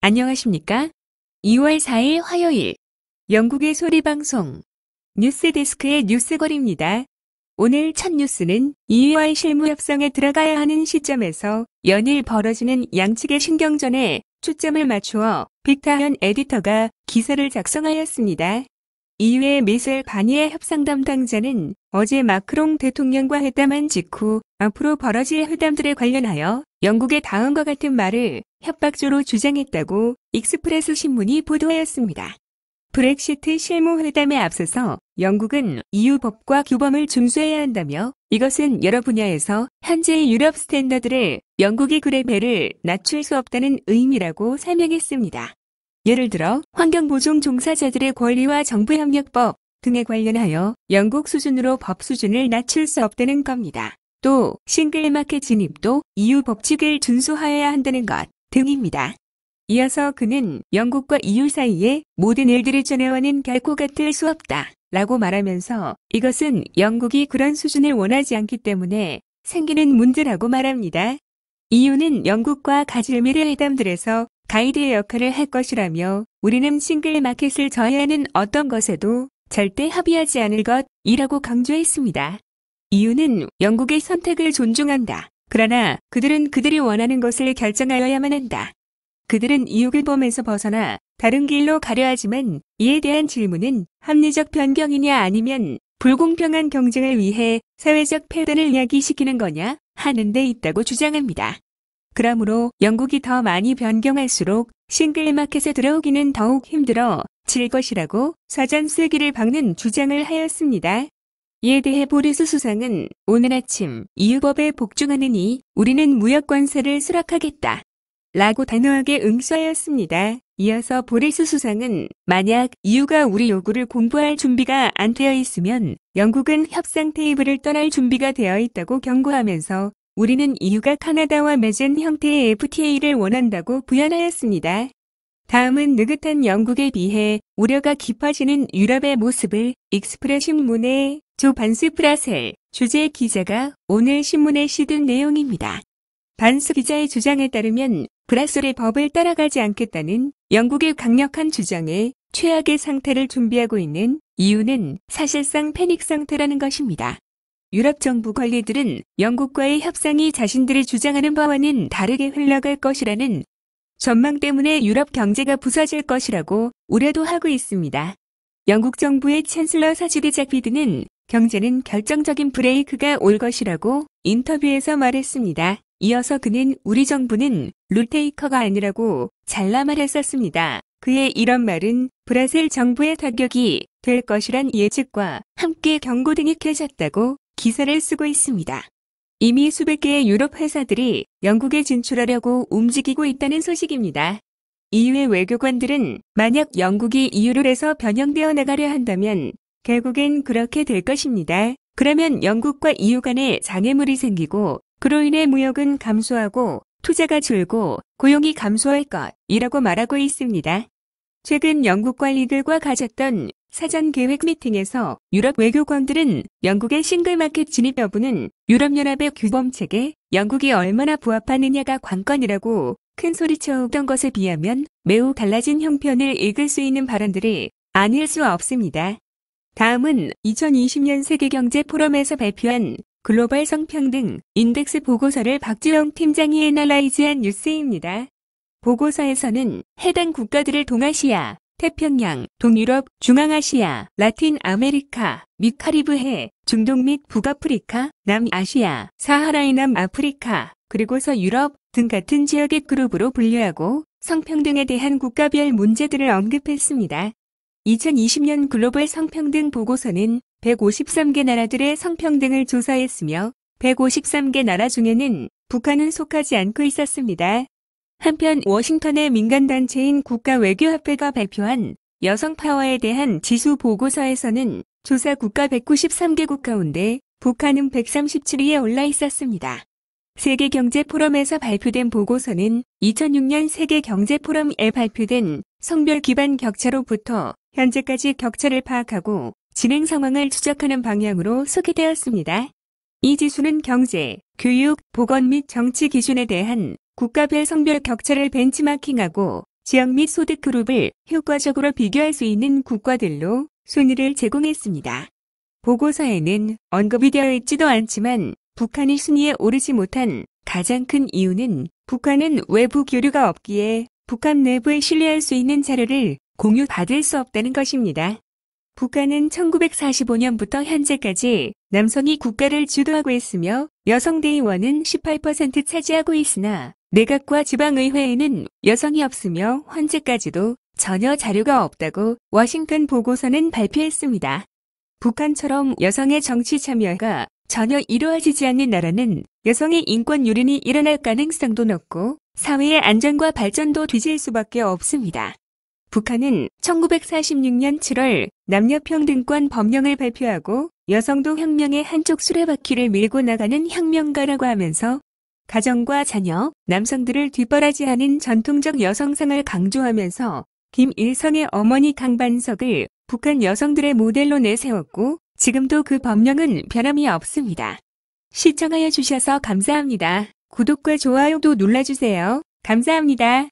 안녕하십니까? 2월 4일 화요일 영국의 소리방송 뉴스데스크의 뉴스거리입니다. 오늘 첫 뉴스는 EU와의 실무협상에 들어가야 하는 시점에서 연일 벌어지는 양측의 신경전에 초점을 맞추어 빅타현 에디터가 기사를 작성하였습니다. EU의 미셀 바니에 협상 담당자는 어제 마크롱 대통령과 회담한 직후 앞으로 벌어질 회담들에 관련하여 영국의 다음과 같은 말을 협박조로 주장했다고 익스프레스 신문이 보도하였습니다. 브렉시트 실무회담에 앞서서 영국은 EU 법과 규범을 준수해야 한다며 이것은 여러 분야에서 현재의 유럽 스탠더드를 영국이 그 레벨을 낮출 수 없다는 의미라고 설명했습니다. 예를 들어 환경보존 종사자들의 권리와 정부협력법 등에 관련하여 영국 수준으로 법 수준을 낮출 수 없다는 겁니다. 또 싱글마켓 진입도 EU 법칙을 준수하여야 한다는 것 등입니다. 이어서 그는 영국과 EU 사이에 모든 일들을 전해와는 결코 같을 수 없다 라고 말하면서 이것은 영국이 그런 수준을 원하지 않기 때문에 생기는 문제라고 말합니다. EU는 영국과 가질미를 회담들에서 가이드의 역할을 할 것이라며 우리는 싱글마켓을 저해하는 어떤 것에도 절대 합의하지 않을 것이라고 강조했습니다. EU는 영국의 선택을 존중한다. 그러나 그들은 그들이 원하는 것을 결정하여야만 한다. 그들은 EU 규범에서 벗어나 다른 길로 가려 하지만 이에 대한 질문은 합리적 변경이냐 아니면 불공평한 경쟁을 위해 사회적 폐단을 야기시키는 거냐 하는 데 있다고 주장합니다. 그러므로 영국이 더 많이 변경할수록 싱글마켓에 들어오기는 더욱 힘들어질 것이라고 사전 쓰기를 박는 주장을 하였습니다. 이에 대해 보리스 수상은 오늘 아침 EU법에 복종하느니 우리는 무역 관세를 수락하겠다 라고 단호하게 응수하였습니다. 이어서 보리스 수상은 만약 EU가 우리 요구를 공부할 준비가 안 되어 있으면 영국은 협상 테이블을 떠날 준비가 되어 있다고 경고하면서 우리는 EU가 카나다와 맺은 형태의 FTA를 원한다고 부연하였습니다. 다음은 느긋한 영국에 비해 우려가 깊어지는 유럽의 모습을 익스프레스 신문의 조 반스 프라셀 주재 기자가 오늘 신문에 싣은 내용입니다. 반스 기자의 주장에 따르면 브라셀의 법을 따라가지 않겠다는 영국의 강력한 주장에 최악의 상태를 준비하고 있는 EU는 사실상 패닉 상태라는 것입니다. 유럽 정부 관리들은 영국과의 협상이 자신들이 주장하는 바와는 다르게 흘러갈 것이라는 전망 때문에 유럽 경제가 부서질 것이라고 우려도 하고 있습니다. 영국 정부의 챈슬러 사주디 잭피드는 경제는 결정적인 브레이크가 올 것이라고 인터뷰에서 말했습니다. 이어서 그는 우리 정부는 룰테이커가 아니라고 잘라 말했었습니다. 그의 이런 말은 브라셀 정부의 타격이 될 것이란 예측과 함께 경고등이 켜졌다고 기사를 쓰고 있습니다. 이미 수백 개의 유럽 회사들이 영국에 진출하려고 움직이고 있다는 소식입니다. EU의 외교관들은 만약 영국이 EU에서 변형되어 나가려 한다면 결국엔 그렇게 될 것입니다. 그러면 영국과 EU 간에 장애물이 생기고 그로 인해 무역은 감소하고 투자가 줄고 고용이 감소할 것이라고 말하고 있습니다. 최근 영국 관리들과 가졌던 사전 계획 미팅에서 유럽 외교관들은 영국의 싱글마켓 진입 여부는 유럽연합의 규범책에 영국이 얼마나 부합하느냐가 관건이라고 큰 소리쳐오던 것에 비하면 매우 달라진 형편을 읽을 수 있는 발언들이 아닐 수 없습니다. 다음은 2020년 세계경제 포럼에서 발표한 글로벌 성평등 인덱스 보고서를 박주영 팀장이 애널라이즈한 뉴스입니다. 보고서에서는 해당 국가들을 동아시아, 태평양, 동유럽, 중앙아시아, 라틴 아메리카, 및 카리브해, 중동 및 북아프리카, 남아시아, 사하라의 남아프리카, 그리고 서유럽 등 같은 지역의 그룹으로 분류하고 성평등에 대한 국가별 문제들을 언급했습니다. 2020년 글로벌 성평등 보고서는 153개 나라들의 성평등을 조사했으며 153개 나라 중에는 북한은 속하지 않고 있었습니다. 한편 워싱턴의 민간단체인 국가외교협회가 발표한 여성 파워에 대한 지수 보고서에서는 조사 국가 193개국 가운데 북한은 137위에 올라 있었습니다. 세계경제포럼에서 발표된 보고서는 2006년 세계경제포럼에 발표된 성별 기반 격차로부터 현재까지 격차를 파악하고 진행 상황을 추적하는 방향으로 소개되었습니다. 이 지수는 경제, 교육, 보건 및 정치 기준에 대한 국가별 성별 격차를 벤치마킹하고 지역 및 소득 그룹을 효과적으로 비교할 수 있는 국가들로 순위를 제공했습니다. 보고서에는 언급이 되어 있지도 않지만 북한이 순위에 오르지 못한 가장 큰 이유는 북한은 외부 교류가 없기에 북한 내부에 신뢰할 수 있는 자료를 공유받을 수 없다는 것입니다. 북한은 1945년부터 현재까지 남성이 국가를 주도하고 있으며 여성 대의원은 18% 차지하고 있으나 내각과 지방의회에는 여성이 없으며 현재까지도 전혀 자료가 없다고 워싱턴 보고서는 발표했습니다. 북한처럼 여성의 정치 참여가 전혀 이루어지지 않는 나라는 여성의 인권 유린이 일어날 가능성도 높고 사회의 안전과 발전도 뒤질 수밖에 없습니다. 북한은 1946년 7월 남녀평등권 법령을 발표하고 여성도 혁명의 한쪽 수레바퀴를 밀고 나가는 혁명가라고 하면서 가정과 자녀, 남성들을 뒷바라지하는 전통적 여성상을 강조하면서 김일성의 어머니 강반석을 북한 여성들의 모델로 내세웠고 지금도 그 법령은 변함이 없습니다. 시청하여 주셔서 감사합니다. 구독과 좋아요도 눌러주세요. 감사합니다.